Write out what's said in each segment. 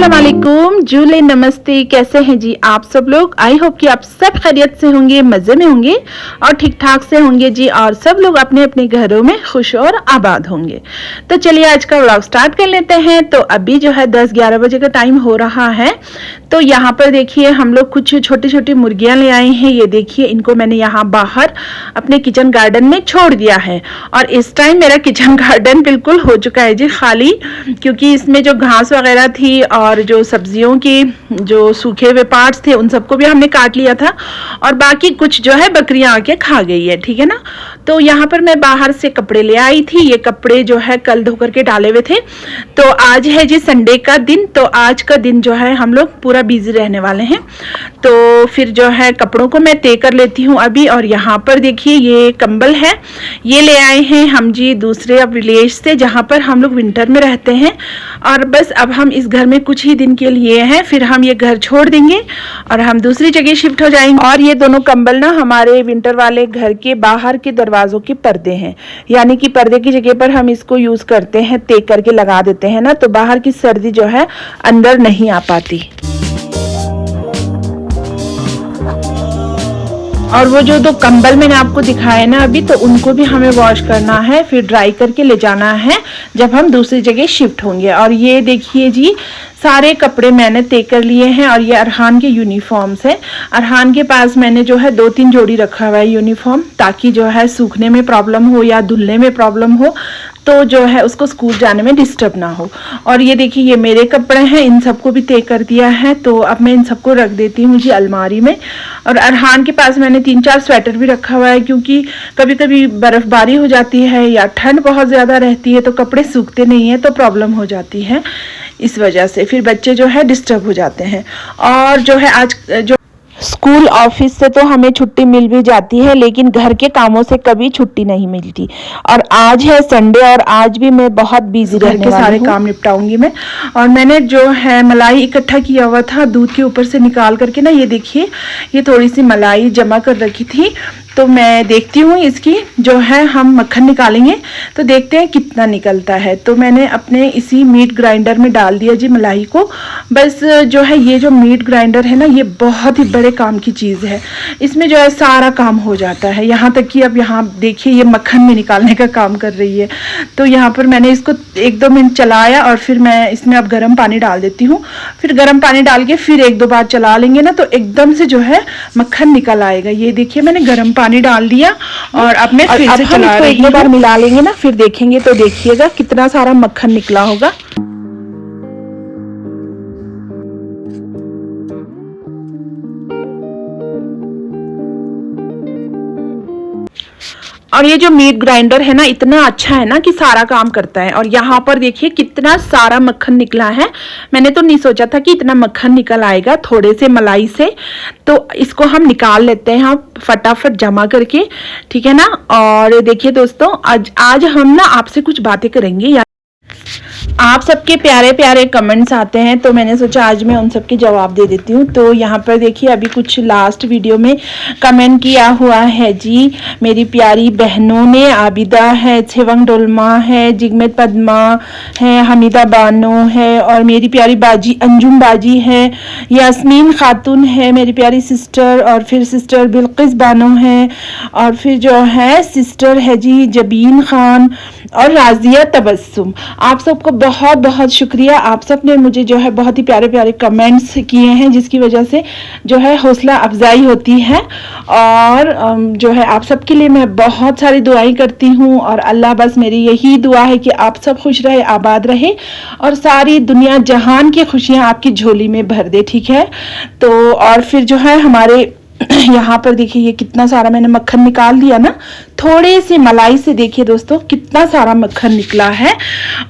अस्सलाम वालेकुम, जूले नमस्ते। कैसे हैं जी आप सब लोग? आई होप कि आप सब खैरियत से होंगे, मज़े में होंगे और ठीक ठाक से होंगे जी, और सब लोग अपने अपने घरों में खुश और आबाद होंगे। तो चलिए आज का व्लॉग स्टार्ट कर लेते हैं। तो अभी जो है 10-11 बजे का टाइम हो रहा है। तो यहाँ पर देखिए हम लोग कुछ छोटी छोटी मुर्गियाँ ले आए हैं। ये देखिए इनको मैंने यहाँ बाहर अपने किचन गार्डन में छोड़ दिया है और इस टाइम मेरा किचन गार्डन बिल्कुल हो चुका है जी खाली, क्योंकि इसमें जो घास वगैरह थी और जो सब्जियों की जो सूखे हुए पार्ट्स थे उन सबको भी हमने काट लिया था और बाकी कुछ जो है बकरियां आके खा गई है, ठीक है ना। तो यहाँ पर मैं बाहर से कपड़े ले आई थी। ये कपड़े जो है कल धो करके डाले हुए थे। तो आज है जी संडे का दिन, तो आज का दिन जो है हम लोग पूरा बिजी रहने वाले हैं। तो फिर जो है कपड़ों को मैं तय कर लेती हूँ अभी। और यहाँ पर देखिए ये कंबल है, ये ले आए हैं हम जी दूसरे विलेज से जहाँ पर हम लोग विंटर में रहते हैं। और बस अब हम इस घर में कुछ ही दिन के लिए हैं, फिर हम ये घर छोड़ देंगे और हम दूसरी जगह शिफ्ट हो जाएंगे। और ये दोनों कंबल ना हमारे विंटर वाले घर के बाहर के दरवाजों के पर्दे हैं, यानी कि पर्दे की जगह पर हम इसको यूज करते हैं, तय करके लगा देते हैं ना, तो बाहर की सर्दी जो है अंदर नहीं आ पाती। और वो जो दो कंबल मैंने आपको दिखाए ना अभी, तो उनको भी हमें वॉश करना है, फिर ड्राई करके ले जाना है जब हम दूसरी जगह शिफ्ट होंगे। और ये देखिए जी सारे कपड़े मैंने तय कर लिए हैं और ये अरहान के यूनिफॉर्म्स हैं। अरहान के पास मैंने जो है 2-3 जोड़ी रखा हुआ है यूनिफॉर्म, ताकि जो है सूखने में प्रॉब्लम हो या धुलने में प्रॉब्लम हो तो जो है उसको स्कूल जाने में डिस्टर्ब ना हो। और ये देखिए ये मेरे कपड़े हैं, इन सबको भी तय कर दिया है। तो अब मैं इन सबको रख देती हूँ जी अलमारी में। और अरहान के पास मैंने 3-4 स्वेटर भी रखा हुआ है, क्योंकि कभी कभी बर्फबारी हो जाती है या ठंड बहुत ज़्यादा रहती है तो कपड़े सूखते नहीं हैं, तो प्रॉब्लम हो जाती है। इस वजह से फिर बच्चे जो है डिस्टर्ब हो जाते हैं। और जो है आज जो स्कूल ऑफिस से तो हमें छुट्टी मिल भी जाती है, लेकिन घर के कामों से कभी छुट्टी नहीं मिलती। और आज है संडे और आज भी मैं बहुत बिजी रहने वाली हूँ। सारे काम निपटाऊंगी मैं। और मैंने जो है मलाई इकट्ठा किया हुआ था दूध के ऊपर से निकाल करके ना, ये देखिए ये थोड़ी सी मलाई जमा कर रखी थी। तो मैं देखती हूँ इसकी जो है हम मक्खन निकालेंगे तो देखते हैं कितना निकलता है। तो मैंने अपने इसी मीट ग्राइंडर में डाल दिया जी मलाई को। बस जो है ये जो मीट ग्राइंडर है ना, ये बहुत ही बड़े काम की चीज़ है। इसमें जो है सारा काम हो जाता है, यहाँ तक कि अब यहाँ देखिए ये मक्खन में निकालने का काम कर रही है। तो यहाँ पर मैंने इसको 1-2 मिनट चलाया और फिर मैं इसमें अब गर्म पानी डाल देती हूँ। फिर गर्म पानी डाल के फिर 1-2 बार चला लेंगे ना, तो एकदम से जो है मक्खन निकल आएगा। ये देखिए मैंने गर्म पानी डाल दिया और अब मैं फिर से चला रही हूँ। 1-2 बार मिला लेंगे ना, फिर देखेंगे तो देखिएगा कितना सारा मक्खन निकला होगा। और ये जो मीट ग्राइंडर है ना इतना अच्छा है ना कि सारा काम करता है। और यहाँ पर देखिए कितना सारा मक्खन निकला है। मैंने तो नहीं सोचा था कि इतना मक्खन निकल आएगा थोड़े से मलाई से। तो इसको हम निकाल लेते हैं हम फटाफट जमा करके, ठीक है ना। और देखिए दोस्तों आज हम ना आपसे कुछ बातें करेंगे। आप सबके प्यारे प्यारे कमेंट्स आते हैं, तो मैंने सोचा आज मैं उन सबके जवाब दे देती हूँ। तो यहाँ पर देखिए अभी कुछ लास्ट वीडियो में कमेंट किया हुआ है जी मेरी प्यारी बहनों ने। आबिदा है, छेवंग डोलमा है, जिगमेत पद्मा है, हमीदा बानो है, और मेरी प्यारी बाजी अंजुम बाजी है, यास्मीन खातून है मेरी प्यारी सिस्टर, और फिर सिस्टर बिल्किस बानो है, और फिर जो है सिस्टर है जी जबीन खान और राजिया तबस्सुम। आप सबको बहुत बहुत शुक्रिया। आप सब ने मुझे जो है बहुत ही प्यारे प्यारे कमेंट्स किए हैं, जिसकी वजह से जो है हौसला अफजाई होती है। और जो है आप सबके लिए मैं बहुत सारी दुआएं करती हूँ और अल्लाह बस मेरी यही दुआ है कि आप सब खुश रहे, आबाद रहे और सारी दुनिया जहान की खुशियाँ आपकी झोली में भर दे, ठीक है। तो और फिर जो है हमारे यहाँ पर देखिए ये कितना सारा मैंने मक्खन निकाल दिया ना, थोड़े से मलाई से देखिए दोस्तों कितना सारा मक्खन निकला है।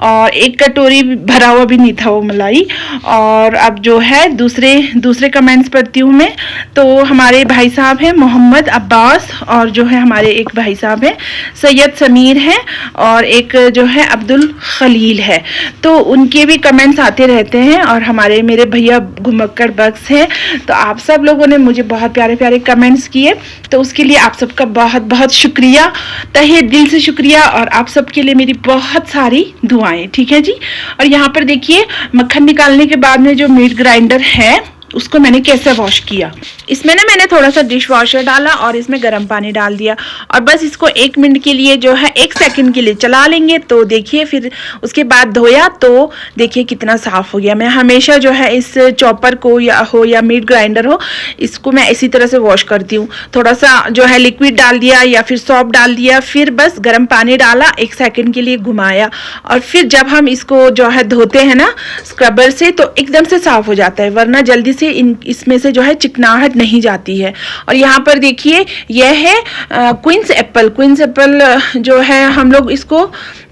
और एक कटोरी भरा हुआ भी नहीं था वो मलाई। और अब जो है दूसरे कमेंट्स पढ़ती हूँ मैं। तो हमारे भाई साहब हैं मोहम्मद अब्बास, और जो है हमारे एक भाई साहब हैं सैयद समीर हैं, और एक जो है अब्दुल खलील है। तो उनके भी कमेंट्स आते रहते हैं। और हमारे मेरे भैया घुमक्कड़ बक्स हैं। तो आप सब लोगों ने मुझे बहुत प्यारे प्यारे कमेंट्स किए, तो उसके लिए आप सबका बहुत बहुत शुक्रिया। शुक्रिया, तहे दिल से शुक्रिया, और आप सबके लिए मेरी बहुत सारी दुआएं, ठीक है जी। और यहाँ पर देखिए मक्खन निकालने के बाद में जो मीट ग्राइंडर है उसको मैंने कैसे वॉश किया। इसमें ना मैंने थोड़ा सा डिश वॉशर डाला और इसमें गर्म पानी डाल दिया और बस इसको 1 मिनट के लिए जो है 1 सेकंड के लिए चला लेंगे। तो देखिए फिर उसके बाद धोया तो देखिए कितना साफ़ हो गया। मैं हमेशा जो है इस चॉपर को या मीट ग्राइंडर हो, इसको मैं इसी तरह से वॉश करती हूँ। थोड़ा सा जो है लिक्विड डाल दिया या फिर सॉप डाल दिया, फिर बस गर्म पानी डाला, 1 सेकंड के लिए घुमाया और फिर जब हम इसको जो है धोते हैं ना स्क्रबर से तो एकदम से साफ़ हो जाता है, वरना जल्दी से इसमें से जो है चिकनाहट नहीं जाती है। और यहाँ पर देखिए यह है क्वींस एप्पल। क्वींस एप्पल जो है हम लोग इसको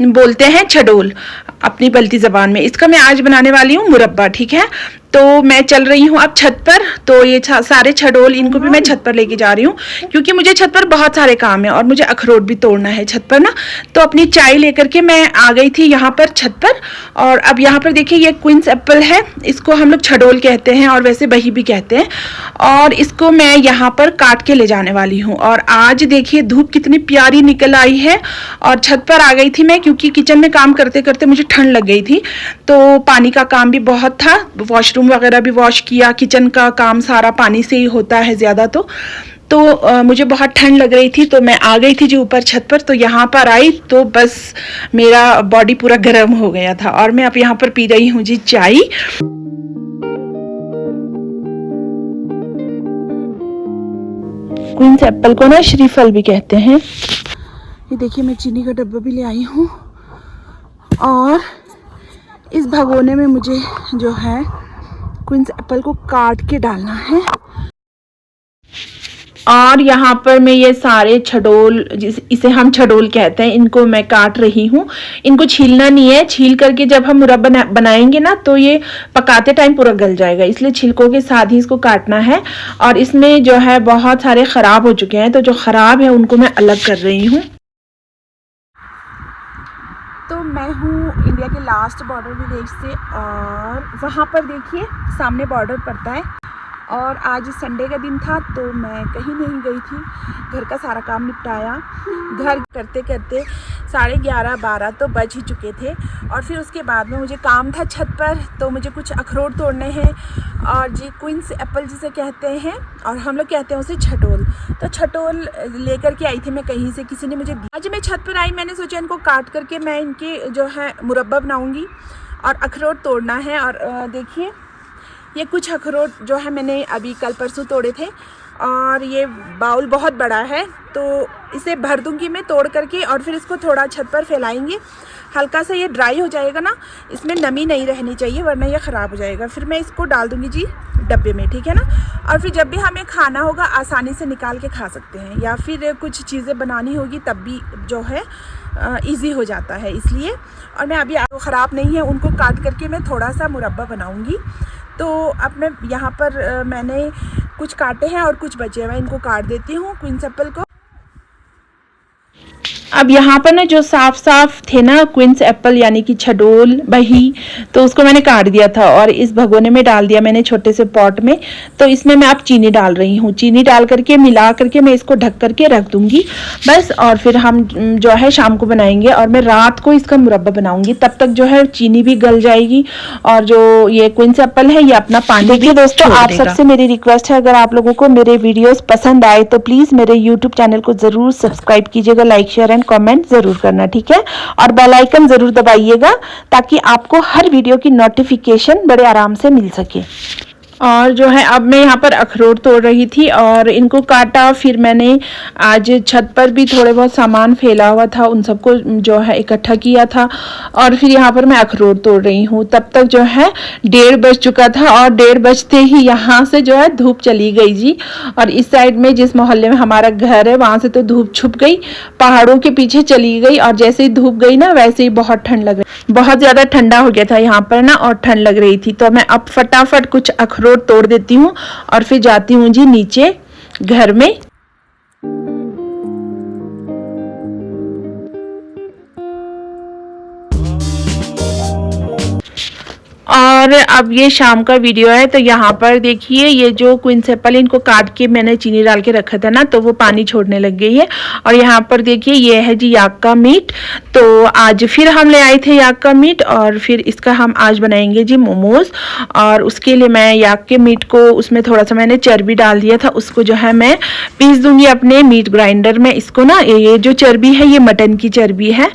बोलते हैं छडोल अपनी बल्ती ज़बान में। इसका मैं आज बनाने वाली हूँ मुरब्बा, ठीक है। तो मैं चल रही हूँ अब छत पर, तो ये सारे छडोल इनको भी मैं छत पर लेके जा रही हूँ क्योंकि मुझे छत पर बहुत सारे काम है और मुझे अखरोट भी तोड़ना है छत पर ना। तो अपनी चाय लेकर के मैं आ गई थी यहाँ पर छत पर। और अब यहाँ पर देखिए ये क्वींस एप्पल है, इसको हम लोग छडोल कहते हैं और वैसे बही भी कहते हैं। और इसको मैं यहाँ पर काट के ले जाने वाली हूँ। और आज देखिए धूप कितनी प्यारी निकल आई है और छत पर आ गई थी मैं क्योंकि किचन में काम करते करते मुझे ठंड लग गई थी, तो पानी का काम भी बहुत था, वॉशरूम वगैरह भी वॉश किया। किचन का काम सारा पानी से ही होता है ज़्यादा। तो मुझे बहुत ठंड लग रही थी तो मैं आ गई थी जी ऊपर छत पर। तो यहाँ पर आई तो बस मेरा बॉडी पूरा गर्म हो गया था और मैं अब यहाँ पर पी रही हूँ जी चाय। क्वींस एप्पल को ना श्रीफल भी कहते हैं। ये देखिए मैं चीनी का डब्बा भी ले आई हूँ और इस भगोने में मुझे जो है क्वींस एप्पल को काट के डालना है। और यहाँ पर मैं ये सारे छडोल, इसे हम छडोल कहते हैं, इनको मैं काट रही हूँ। इनको छीलना नहीं है, छील करके जब हम मुरब्बा बनाएंगे ना तो ये पकाते टाइम पूरा गल जाएगा, इसलिए छिलकों के साथ ही इसको काटना है। और इसमें जो है बहुत सारे ख़राब हो चुके हैं, तो जो ख़राब है उनको मैं अलग कर रही हूँ। तो मैं हूँ इंडिया के लास्ट बॉर्डर विलेज से और वहाँ पर देखिए सामने बॉर्डर पड़ता है। और आज संडे का दिन था तो मैं कहीं नहीं गई थी, घर का सारा काम निपटाया। घर करते करते 11:30-12 तो बज ही चुके थे। और फिर उसके बाद में मुझे काम था छत पर, तो मुझे कुछ अखरोट तोड़ने हैं और जी क्वींस एप्पल जिसे कहते हैं और हम लोग कहते हैं उसे छटोल। तो छटोल लेकर के आई थी मैं कहीं से, किसी ने मुझे दिया। आज मैं छत पर आई, मैंने सोचा इनको काट करके मैं इनके जो है मुरब्बा बनाऊँगी और अखरोट तोड़ना है। और देखिए ये कुछ अखरोट जो है मैंने अभी कल परसों तोड़े थे और ये बाउल बहुत बड़ा है तो इसे भर दूंगी मैं तोड़ करके और फिर इसको थोड़ा छत पर फैलाएंगे। हल्का सा ये ड्राई हो जाएगा ना, इसमें नमी नहीं रहनी चाहिए वरना ये ख़राब हो जाएगा। फिर मैं इसको डाल दूंगी जी डब्बे में, ठीक है ना। और फिर जब भी हमें खाना होगा आसानी से निकाल के खा सकते हैं, या फिर कुछ चीज़ें बनानी होगी तब भी जो है इजी हो जाता है इसलिए। और मैं अभी ख़राब नहीं है उनको काट करके मैं थोड़ा सा मुरब्बा बनाऊँगी। तो अब मैं यहाँ पर मैंने कुछ काटे हैं और कुछ बचे हैं, मैं इनको काट देती हूँ क्वींस एप्पल को। अब यहाँ पर ना जो साफ साफ थे ना क्वींस एप्पल यानी कि छडोल बही, तो उसको मैंने काट दिया था और इस भगोने में डाल दिया मैंने छोटे से पॉट में। तो इसमें मैं अब चीनी डाल रही हूँ, चीनी डाल करके मिला करके मैं इसको ढक करके रख दूंगी बस। और फिर हम जो है शाम को बनाएंगे और मैं रात को इसका मुरब्बा बनाऊंगी, तब तक जो है चीनी भी गल जाएगी और जो ये क्वींस एप्पल है ये अपना पानी। देखिए दोस्तों, आप सबसे मेरी रिक्वेस्ट है, अगर आप लोगों को मेरे वीडियोस पसंद आए तो प्लीज़ मेरे यूट्यूब चैनल को ज़रूर सब्सक्राइब कीजिएगा, लाइक शेयर कमेंट जरूर करना, ठीक है। और बेल आइकन जरूर दबाइएगा ताकि आपको हर वीडियो की नोटिफिकेशन बड़े आराम से मिल सके। और जो है अब मैं यहाँ पर अखरोट तोड़ रही थी और इनको काटा। फिर मैंने आज छत पर भी थोड़े बहुत सामान फैला हुआ था, उन सबको जो है इकट्ठा किया था और फिर यहाँ पर मैं अखरोट तोड़ रही हूँ। तब तक जो है 1:30 बज चुका था और 1:30 बजते ही यहाँ से जो है धूप चली गई जी। और इस साइड में जिस मोहल्ले में हमारा घर है वहाँ से तो धूप छुप गई, पहाड़ों के पीछे चली गई और जैसे ही धूप गई ना वैसे ही बहुत ठंड लग रही, बहुत ज़्यादा ठंडा हो गया था यहाँ पर ना और ठंड लग रही थी। तो मैं अब फटाफट कुछ अखरोट तोड़ देती हूँ और फिर जाती हूँ जी नीचे घर में। और और अब ये शाम का वीडियो है। तो यहाँ पर देखिए ये जो क्वींस एप्पल इनको काट के मैंने चीनी डाल के रखा था ना, तो वो पानी छोड़ने लग गई है। और यहाँ पर देखिए ये है जी याक का मीट। तो आज फिर हम ले आए थे याक का मीट और फिर इसका हम आज बनाएंगे जी मोमोज। और उसके लिए मैं याक के मीट को उसमें थोड़ा सा मैंने चर्बी डाल दिया था, उसको जो है मैं पीस दूंगी अपने मीट ग्राइंडर में। इसको ना ये जो चर्बी है ये मटन की चर्बी है,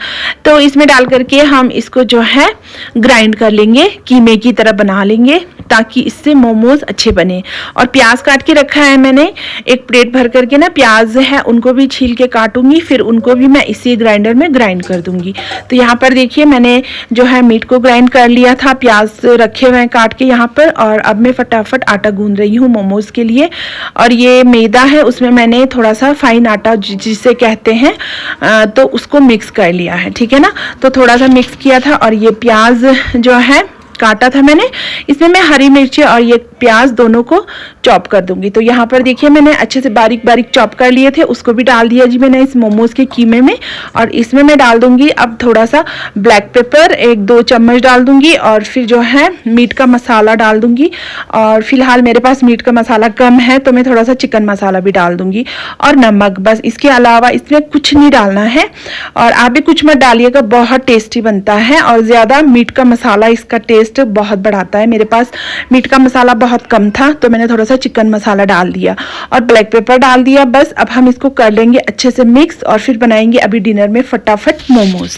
तो इसमें डाल करके हम इसको जो है ग्राइंड कर लेंगे, कीमे की तरह बना लेंगे ताकि इससे मोमोज अच्छे बने। और प्याज काट के रखा है मैंने, एक प्लेट भर करके ना प्याज है उनको भी छील के काटूंगी, फिर उनको भी मैं इसी ग्राइंडर में ग्राइंड कर दूंगी। तो यहाँ पर देखिए मैंने जो है मीट को ग्राइंड कर लिया था, प्याज रखे हुए हैं काट के यहाँ पर। और अब मैं फटाफट आटा गूंद रही हूँ मोमोज के लिए। और ये मैदा है, उसमें मैंने थोड़ा सा फाइन आटा जिसे कहते हैं तो उसको मिक्स कर लिया है, ठीक है ना। तो थोड़ा सा मिक्स किया था और ये प्याज जो है काटा था मैंने, इसमें मैं हरी मिर्ची और ये प्याज दोनों को चॉप कर दूंगी। तो यहाँ पर देखिए मैंने अच्छे से बारीक बारीक चॉप कर लिए थे, उसको भी डाल दिया जी मैंने इस मोमोज के कीमे में। और इसमें मैं डाल दूंगी अब थोड़ा सा ब्लैक पेपर, 1-2 चम्मच डाल दूंगी। और फिर जो है मीट का मसाला डाल दूंगी। और फिलहाल मेरे पास मीट का मसाला कम है तो मैं थोड़ा सा चिकन मसाला भी डाल दूंगी और नमक, बस इसके अलावा इसमें कुछ नहीं डालना है। और आप भी कुछ मत डालिएगा, बहुत टेस्टी बनता है। और ज़्यादा मीट का मसाला इसका टेस्ट बहुत बढ़ाता है। मेरे पास मीट का मसाला बहुत कम था तो मैंने थोड़ा सा चिकन मसाला डाल दिया और ब्लैक पेपर डाल दिया। बस अब हम इसको कर लेंगे अच्छे से मिक्स और फिर बनाएंगे अभी डिनर में फटाफट मोमोज।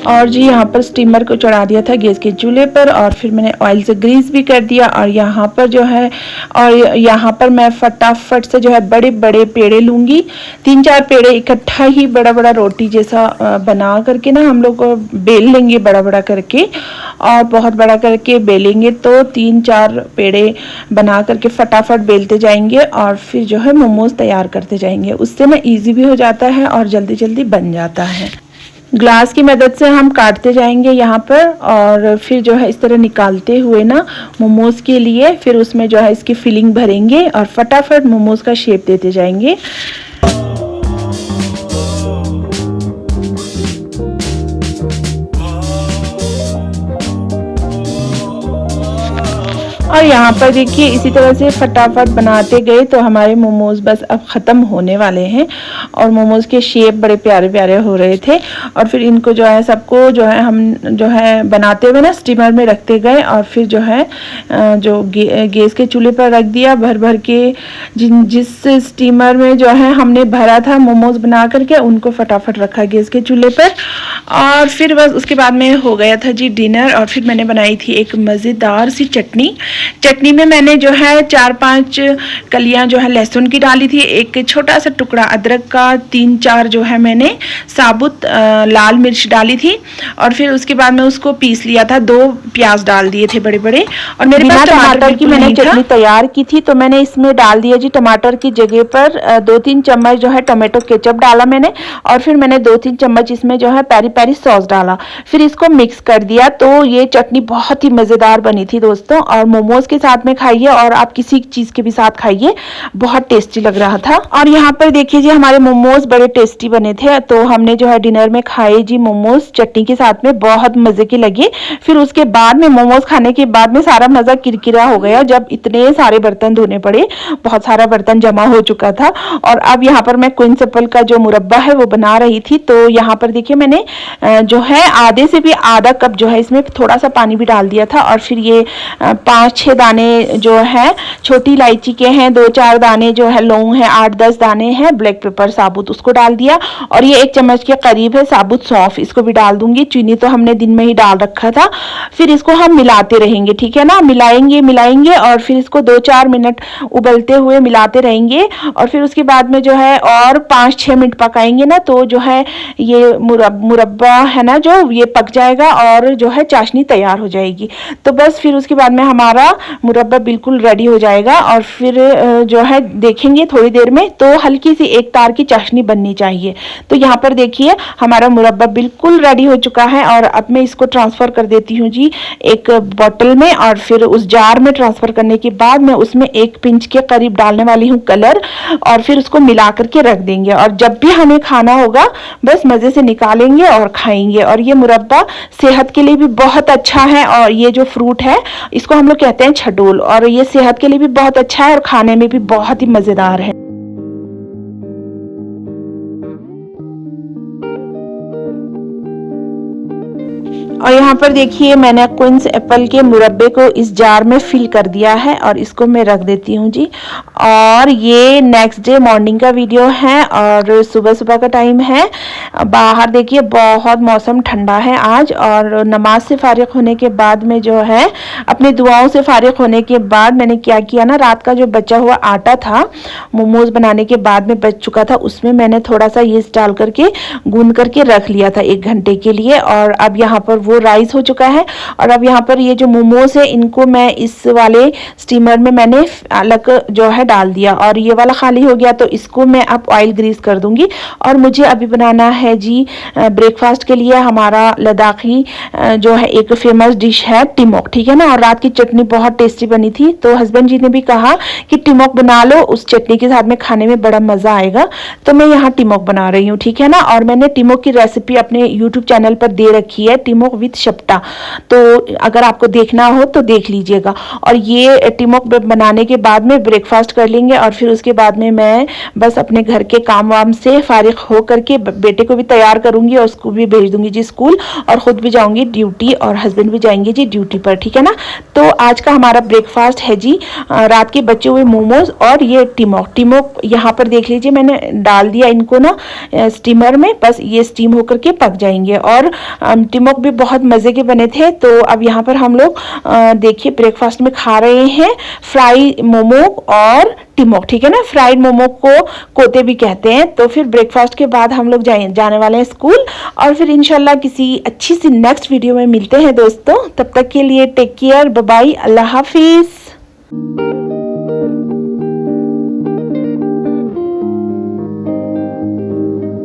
और जी यहाँ पर स्टीमर को चढ़ा दिया था गैस के चूल्हे पर और फिर मैंने ऑयल से ग्रीस भी कर दिया। और यहाँ पर जो है और यहाँ पर मैं फटाफट से जो है बड़े बड़े पेड़े लूँगी, 3-4 पेड़े इकट्ठा ही बड़ा बड़ा रोटी जैसा बना करके ना हम लोग बेल लेंगे बड़ा बड़ा करके। और बहुत बड़ा करके बेलेंगे तो 3-4 पेड़े बना करके फटाफट बेलते जाएंगे और फिर जो है मोमोज तैयार करते जाएंगे। उससे ना ईजी भी हो जाता है और जल्दी जल्दी बन जाता है। ग्लास की मदद से हम काटते जाएंगे यहाँ पर और फिर जो है इस तरह निकालते हुए ना मोमोज के लिए फिर उसमें जो है इसकी फिलिंग भरेंगे और फटाफट मोमोज का शेप देते जाएंगे। और यहाँ पर देखिए इसी तरह से फटाफट बनाते गए तो हमारे मोमोज बस अब ख़त्म होने वाले हैं। और मोमोज के शेप बड़े प्यारे प्यारे हो रहे थे। और फिर इनको जो है सबको जो है हम जो है बनाते हुए ना स्टीमर में रखते गए और फिर जो है जो गैस के चूल्हे पर रख दिया भर भर के। जिस स्टीमर में जो है हमने भरा था मोमोज बना करके उनको फटाफट रखा गैस के चूल्हे पर। और फिर बस उसके बाद में हो गया था जी डिनर। और फिर मैंने बनाई थी एक मज़ेदार सी चटनी में मैंने जो है 4-5 कलियां जो है लहसुन की डाली थी, एक छोटा सा टुकड़ा अदरक का, 3-4 जो है मैंने साबुत लाल मिर्च डाली थी। और फिर उसके बाद में उसको पीस लिया था, 2 प्याज डाल दिए थे बड़े बड़े। और मेरे पास टमाटर की मैंने चटनी तैयार की थी तो मैंने इसमें डाल दिया जी टमाटर की जगह पर 2-3 चम्मच जो है टोमेटो केचप डाला मैंने। और फिर मैंने 2-3 चम्मच इसमें जो है पेरी पेरी सॉस डाला, फिर इसको मिक्स कर दिया। तो ये चटनी बहुत ही मज़ेदार बनी थी दोस्तों। और मोमोज के साथ में खाइए और आप किसी चीज़ के भी साथ खाइए, बहुत टेस्टी लग रहा था। और यहाँ पर देखिए जी हमारे मोमोज बड़े टेस्टी बने थे। तो हमने जो है डिनर में खाए जी मोमोज चटनी के साथ में, बहुत मज़े के लगे। फिर उसके बाद में मोमोज खाने के बाद में सारा मज़ा किरकिरा हो गया जब इतने सारे बर्तन धोने पड़े, बहुत सारा बर्तन जमा हो चुका था। और अब यहाँ पर मैं क्वींस एप्पल का जो मुरब्बा है वो बना रही थी। तो यहाँ पर देखिए मैंने जो है आधे से भी आधा कप जो है इसमें थोड़ा सा पानी भी डाल दिया था। और फिर ये 5-6 दाने जो है छोटी इलायची के हैं, 2-4 दाने जो है लौंग है, 8-10 दाने हैं ब्लैक पेपर साबुत, उसको डाल दिया। और ये 1 चम्मच के करीब है साबुत सौंफ, इसको भी डाल दूंगी। चीनी तो हमने दिन में ही डाल रखा था। फिर इसको हम मिलाते रहेंगे, ठीक है ना, मिलाएंगे और फिर इसको 2-4 मिनट उबलते हुए मिलाते रहेंगे। और फिर उसके बाद में जो है और 5-6 मिनट पकाएंगे ना तो जो है ये मुरब्बा है ना जो ये पक जाएगा और जो है चाशनी तैयार हो जाएगी। तो बस फिर उसके बाद में हमारा हमारा मुरब्बा बिल्कुल रेडी हो जाएगा। और फिर जो है देखेंगे थोड़ी देर में, तो हल्की सी एक तार की चाशनी बननी चाहिए। तो यहाँ पर देखिए हमारा मुरब्बा बिल्कुल रेडी हो चुका है। और अब मैं इसको ट्रांसफ़र कर देती हूँ जी एक बॉटल में, और फिर उस जार में ट्रांसफ़र करने के बाद मैं उसमें 1 पिंच के करीब डालने वाली हूँ कलर, और फिर उसको मिला करके रख देंगे। और जब भी हमें खाना होगा बस मज़े से निकालेंगे और खाएंगे। और ये मुरब्बा सेहत के लिए भी बहुत अच्छा है। और ये जो फ्रूट है इसको हम लोग कहते हैं छडोल, और ये सेहत के लिए भी बहुत अच्छा है और खाने में भी बहुत ही मज़ेदार है। और यहाँ पर देखिए मैंने क्वींस एप्पल के मुरब्बे को इस जार में फिल कर दिया है और इसको मैं रख देती हूँ जी। और ये नेक्स्ट डे मॉर्निंग का वीडियो है और सुबह सुबह का टाइम है। बाहर देखिए बहुत मौसम ठंडा है आज। और नमाज से फारिग होने के बाद में जो है अपनी दुआओं से फारिग होने के बाद मैंने क्या किया ना, रात का जो बचा हुआ आटा था मोमोज बनाने के बाद में बच चुका था, उसमें मैंने थोड़ा सा यीस्ट डाल करके गूंद करके रख लिया था 1 घंटे के लिए। और अब यहाँ पर वो राइस हो चुका है। और अब यहाँ पर ये जो मोमोज है इनको मैं इस वाले स्टीमर में मैंने अलग जो है डाल दिया, और ये वाला खाली हो गया तो इसको मैं अब ऑयल ग्रीस कर दूंगी। और मुझे अभी बनाना है जी ब्रेकफास्ट के लिए हमारा लद्दाखी जो है एक फेमस डिश है टिमोक, ठीक है ना। और रात की चटनी बहुत टेस्टी बनी थी, तो हस्बैंड जी ने भी कहा कि टिमोक बना लो, उस चटनी के साथ में खाने में बड़ा मजा आएगा। तो मैं यहाँ टिमोक बना रही हूँ, ठीक है ना। और मैंने टिमोक की रेसिपी अपने यूट्यूब चैनल पर दे रखी है, टिमोक विद शपटा, तो अगर आपको देखना हो तो देख लीजिएगा। और ये टिमोक बनाने के बाद में ब्रेकफास्ट कर लेंगे, और फिर उसके बाद में मैं बस अपने घर के काम वाम से फारिग हो करके बेटे को भी तैयार करूंगी और उसको भी भेज दूंगी जी स्कूल, और खुद भी जाऊंगी ड्यूटी और हस्बैंड भी जाएंगे जी ड्यूटी पर, ठीक है ना। तो आज का हमारा ब्रेकफास्ट है जी रात के बचे हुए मोमोज और ये टिमोक यहाँ पर देख लीजिए मैंने डाल दिया इनको ना स्टीमर में, बस ये स्टीम होकर के पक जाएंगे। और टिमोक भी बहुत मज़े के बने थे। तो अब यहाँ पर हम लोग देखिए ब्रेकफास्ट में खा रहे हैं फ्राई मोमो और टिमोक, ठीक है ना। फ्राइड मोमो को कोते भी कहते हैं। तो फिर ब्रेकफास्ट के बाद हम लोग जाने वाले हैं स्कूल, और फिर इंशाल्लाह किसी अच्छी सी नेक्स्ट वीडियो में मिलते हैं दोस्तों। तब तक के लिए टेक केयर, बाय बाय, अल्लाह हाफिज़।